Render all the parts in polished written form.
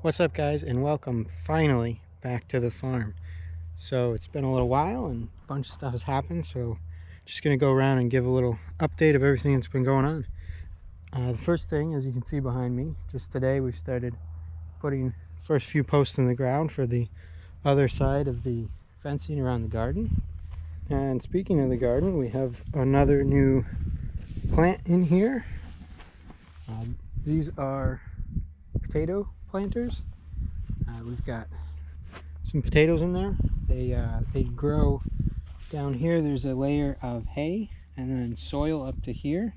What's up, guys, and welcome finally back to the farm. So it's been a little while and a bunch of stuff has happened, so just gonna go around and give a little update of everything that's been going on. The first thing, as you can see behind me, just today we've started putting first few posts in the ground for the other side of the fencing around the garden. And speaking of the garden, we have another new plant in here. These are potato planters. We've got some potatoes in there. They grow down here. There's a layer of hay and then soil up to here,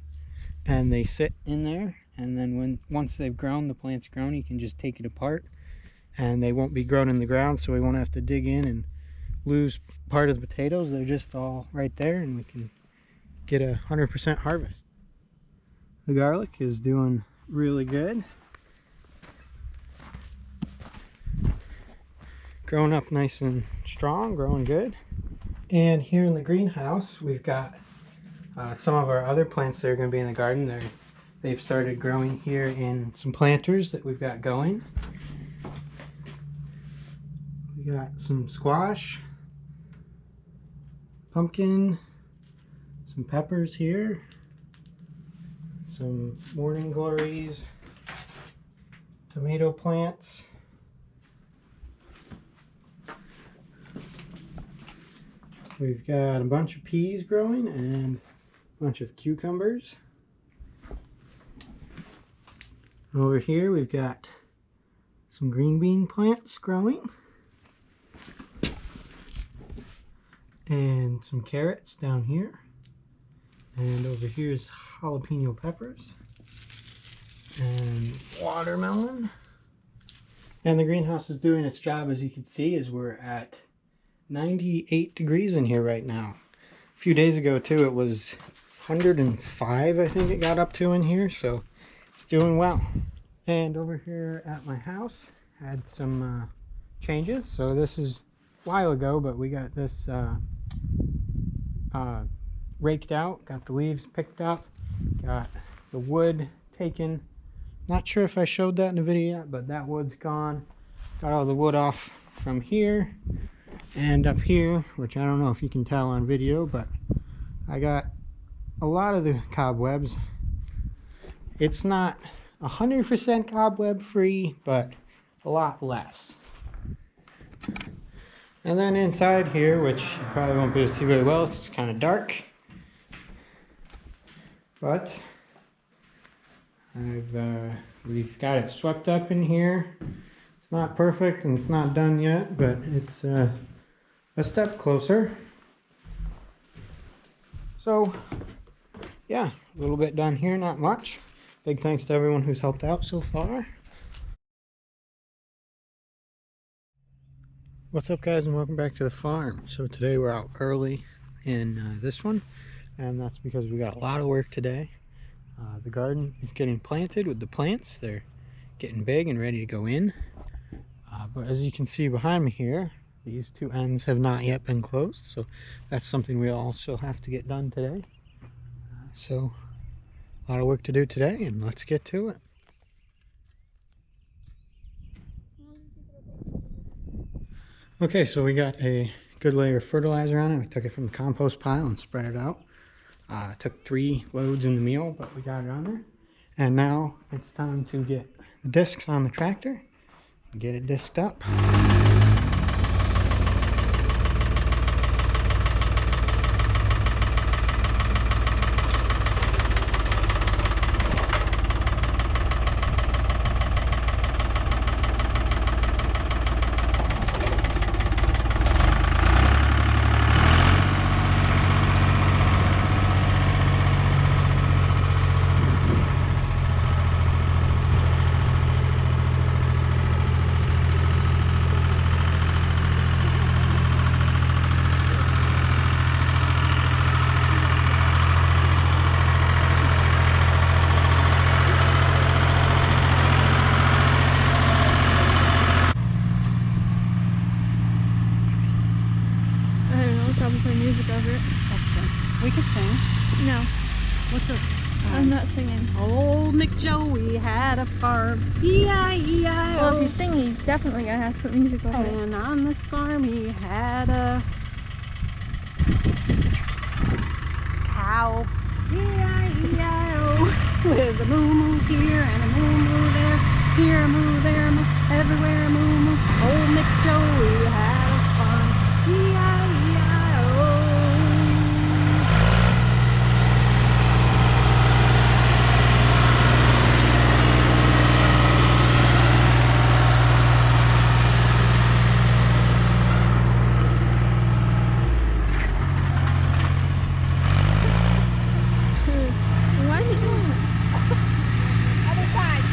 and they sit in there, and then once they've grown, the plant's grown, you can just take it apart and they won't be grown in the ground, so we won't have to dig in and lose part of the potatoes. They're just all right there and we can get a 100% harvest. The garlic is doing really good. Growing up nice and strong, growing good. And here in the greenhouse, we've got some of our other plants that are going to be in the garden. They've started growing here in some planters that we've got going. We got some squash, pumpkin, some peppers here, some morning glories, tomato plants. We've got a bunch of peas growing and a bunch of cucumbers. Over here we've got some green bean plants growing and some carrots down here. And over here is jalapeno peppers and watermelon. And the greenhouse is doing its job, as you can see, as we're at 98 degrees in here right now. A few days ago too, it was 105, I think it got up to in here, so it's doing well. And over here at my house, had some changes. So this is a while ago, but we got this raked out, got the leaves picked up, got the wood taken. Not sure if I showed that in the video yet, but that wood's gone. Got all the wood off from here and up here, which I don't know if you can tell on video, but I got a lot of the cobwebs. It's not 100% cobweb free, but a lot less. And then inside here, which you probably won't be able to see very well, it's kind of dark, but we've got it swept up in here. It's not perfect and it's not done yet, but it's a step closer. So yeah, a little bit done here, not much. Big thanks to everyone who's helped out so far. What's up, guys, and welcome back to the farm. So today we're out early in this one, and that's because we got a lot of work today. The garden is getting planted with the plants. They're getting big and ready to go in. But as you can see behind me here, these two ends have not yet been closed, so that's something we also have to get done today. So a lot of work to do today, and let's get to it. Okay, so we got a good layer of fertilizer on it. We took it from the compost pile and spread it out. Took 3 loads in the meal, but we got it on there. And now it's time to get the discs on the tractor and get it disked up. Probably play music over it. That's good. We could sing. No. What's a I'm not singing. Old McJoey had a farm, E-I-E-I-O. Well, if you sing, he's definitely gonna have to put music over it. And on this farm he had a cow, E-I-E-I-O. With a moo-moo here and a moo-moo there, here a moo, there a moo, everywhere a moo-moo. Old McJoey had a farm, E-I-E-I-O. Why is he doing that? Other side.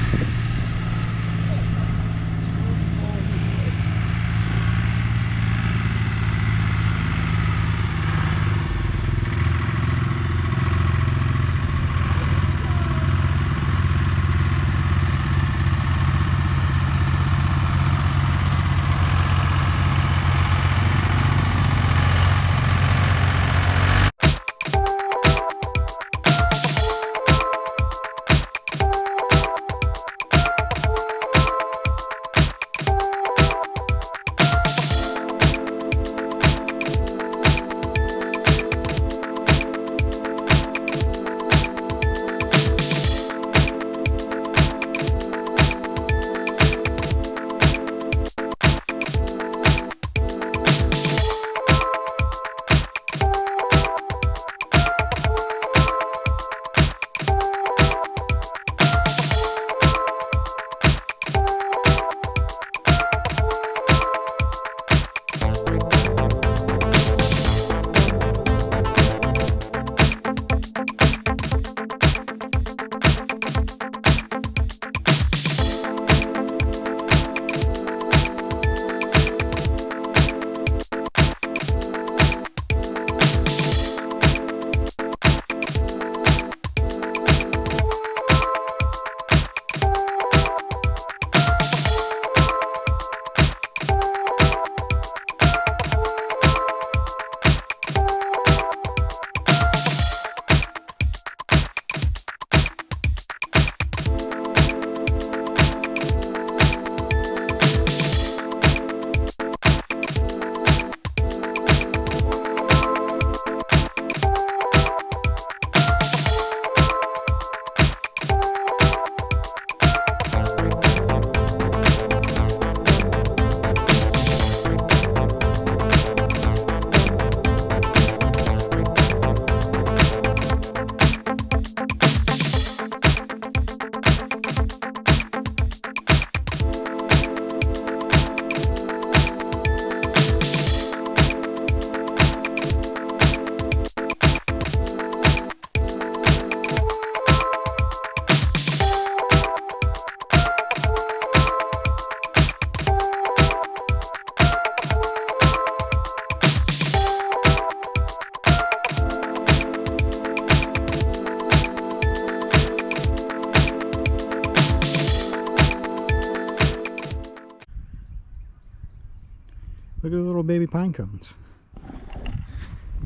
Look at the little baby pine cones.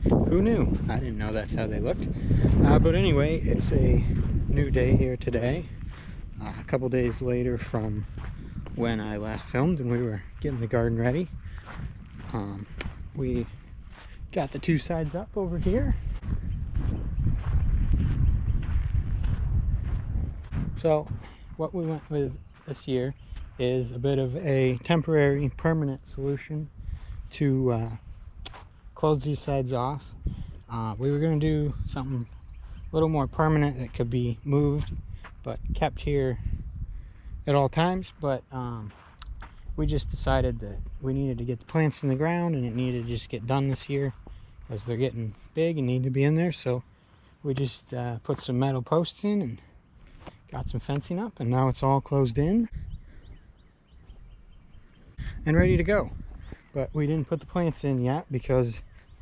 Who knew? I didn't know that's how they looked. But anyway, it's a new day here today. A couple days later from when I last filmed and we were getting the garden ready. We got the two sides up over here. So what we went with this year is a bit of a temporary permanent solution to close these sides off. We were going to do something a little more permanent that could be moved but kept here at all times, but we just decided that we needed to get the plants in the ground and it needed to just get done this year as they're getting big and need to be in there. So we just put some metal posts in and got some fencing up, and now it's all closed in and ready to go. But we didn't put the plants in yet because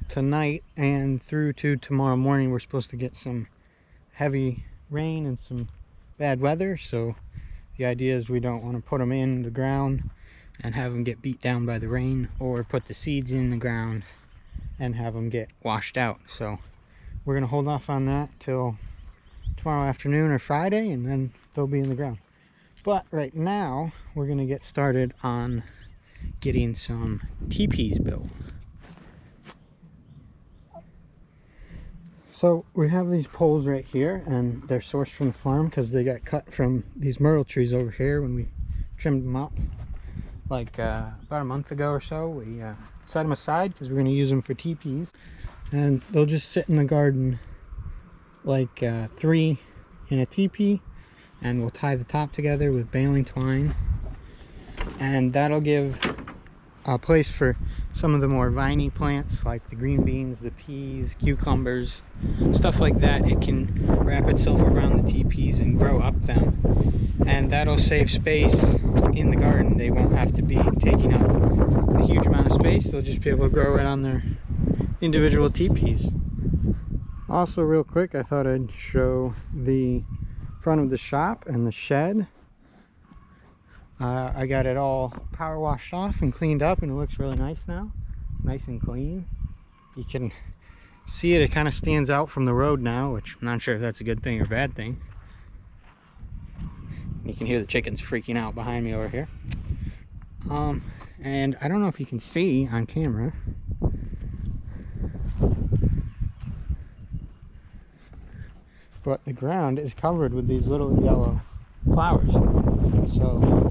tonight and through to tomorrow morning we're supposed to get some heavy rain and some bad weather. So the idea is we don't want to put them in the ground and have them get beat down by the rain, or put the seeds in the ground and have them get washed out. So we're going to hold off on that till tomorrow afternoon or Friday, and then they'll be in the ground. But right now, we're gonna get started on getting some teepees built. So we have these poles right here, and they're sourced from the farm because they got cut from these myrtle trees over here when we trimmed them up like about a month ago or so. We set them aside because we're going to use them for teepees, and they'll just sit in the garden like 3 in a teepee, and we'll tie the top together with baling twine, and that'll give a place for some of the more viney plants like the green beans, the peas, cucumbers, stuff like that. It can wrap itself around the teepees and grow up them, and that'll save space in the garden. They won't have to be taking up a huge amount of space. They'll just be able to grow right on their individual teepees. Also, real quick, I thought I'd show the front of the shop and the shed. I got it all power washed off and cleaned up, and it looks really nice now. It's nice and clean. You can see it, it kind of stands out from the road now, which I'm not sure if that's a good thing or bad thing. You can hear the chickens freaking out behind me over here. And I don't know if you can see on camera, but the ground is covered with these little yellow flowers. So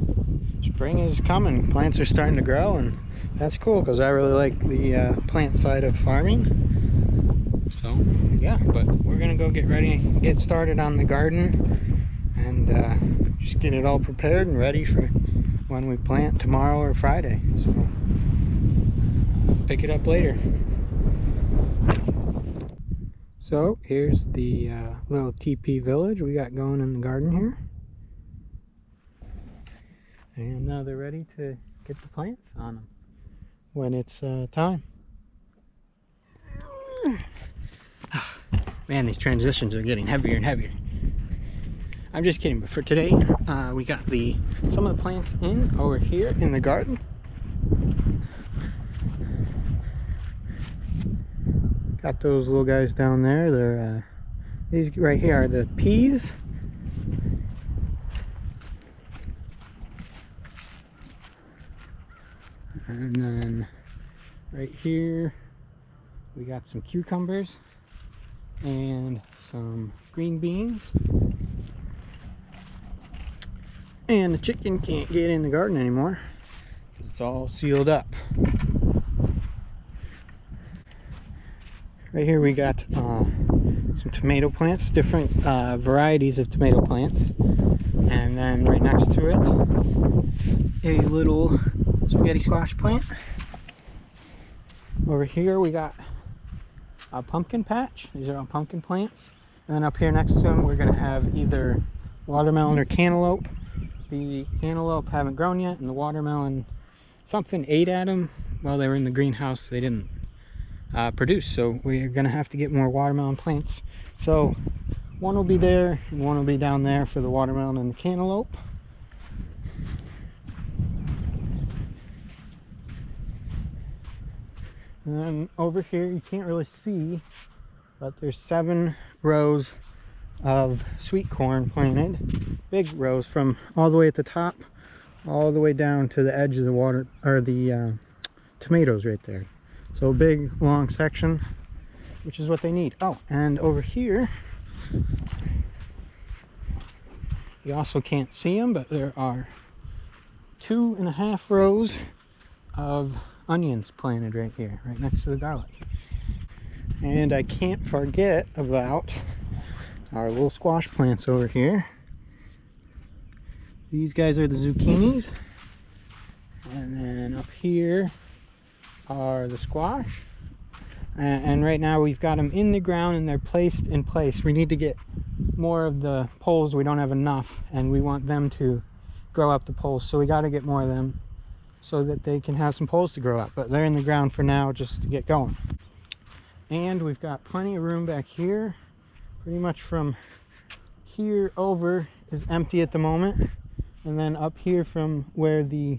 spring is coming, plants are starting to grow, and that's cool because I really like the plant side of farming. So yeah, but we're gonna go get ready, get started on the garden, and just get it all prepared and ready for when we plant tomorrow or Friday. So pick it up later. So here's the little teepee village we got going in the garden here. And now they're ready to get the plants on them when it's time. Man, these transitions are getting heavier and heavier. I'm just kidding, but for today, we got some of the plants in over here in the garden. Got those little guys down there. They're these right here are the peas. And then right here we got some cucumbers and some green beans. And the chicken can't get in the garden anymore. It's all sealed up. Right here we got some tomato plants, different varieties of tomato plants. And then right next to it, a little spaghetti squash plant. Over here we got a pumpkin patch. These are all pumpkin plants. And then up here next to them we're going to have either watermelon or cantaloupe. The cantaloupe haven't grown yet, and the watermelon, something ate at them while they were in the greenhouse. They didn't produce, so we're going to have to get more watermelon plants. So one will be there and one will be down there for the watermelon and the cantaloupe. And then over here you can't really see, but there's 7 rows of sweet corn planted, big rows from all the way at the top all the way down to the edge of the water, or the tomatoes right there. So a big long section, which is what they need. Oh, and over here you also can't see them, but there are 2.5 rows of onions planted right here, right next to the garlic. And I can't forget about our little squash plants over here. These guys are the zucchinis, and then up here are the squash. And right now we've got them in the ground and they're placed in place. We need to get more of the poles. We don't have enough, and we want them to grow up the poles, so we got to get more of them so that they can have some poles to grow up. But they're in the ground for now just to get going. And we've got plenty of room back here. Pretty much from here over is empty at the moment, and then up here from where the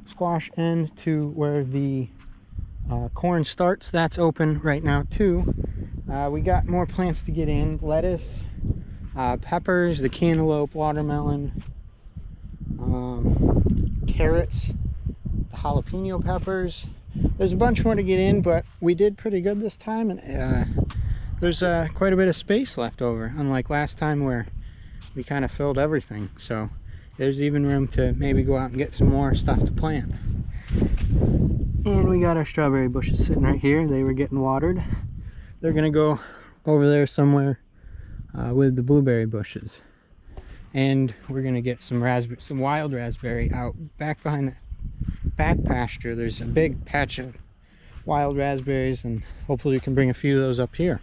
squash end to where the corn starts, that's open right now too. We got more plants to get in. Lettuce, peppers, the cantaloupe, watermelon, carrots, the jalapeno peppers. There's a bunch more to get in, but we did pretty good this time, and there's quite a bit of space left over, unlike last time where we kind of filled everything. So there's even room to maybe go out and get some more stuff to plant. And we got our strawberry bushes sitting right here. They were getting watered. They're gonna go over there somewhere with the blueberry bushes. And we're gonna get some wild raspberry out back behind the back pasture. There's a big patch of wild raspberries, and hopefully we can bring a few of those up here.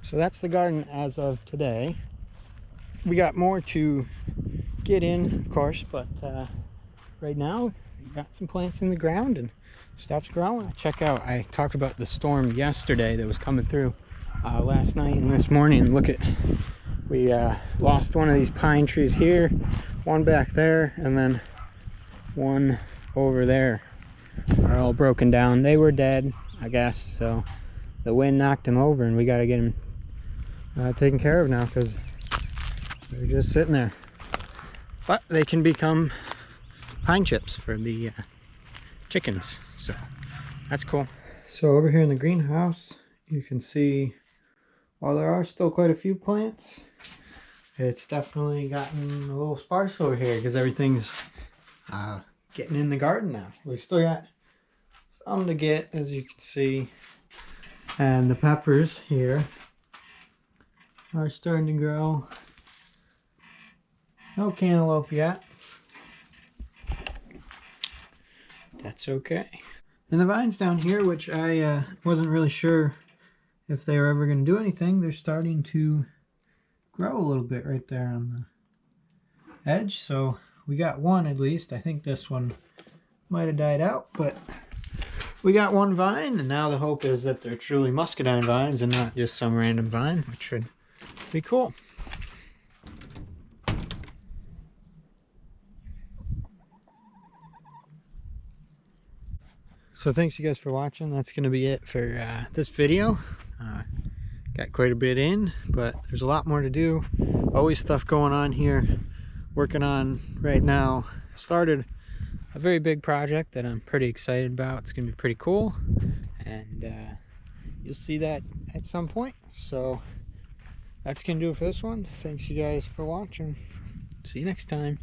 So that's the garden as of today. We got more to get in, of course, but right now we got some plants in the ground and stuff's growing. Check out, I talked about the storm yesterday that was coming through last night and this morning. Look at, we lost one of these pine trees here, one back there, and then one over there are all broken down. They were dead, I guess, so the wind knocked them over, and we got to get them taken care of now because they're just sitting there. But they can become pine chips for the chickens, so that's cool. So over here in the greenhouse, you can see while there are still quite a few plants, it's definitely gotten a little sparse over here because everything's getting in the garden now. We've still got some to get, as you can see, and the peppers here are starting to grow. No cantaloupe yet. That's okay. And the vines down here, which I wasn't really sure if they were ever going to do anything, they're starting to grow a little bit right there on the edge. So we got one at least. I think this one might have died out, but we got one vine, and now the hope is that they're truly muscadine vines and not just some random vine, which should be cool. So thanks you guys for watching. That's going to be it for this video. Got quite a bit in, but there's a lot more to do. Always stuff going on here. Working on right now. Started a very big project that I'm pretty excited about. It's going to be pretty cool, and you'll see that at some point. So that's going to do it for this one. Thanks you guys for watching. See you next time.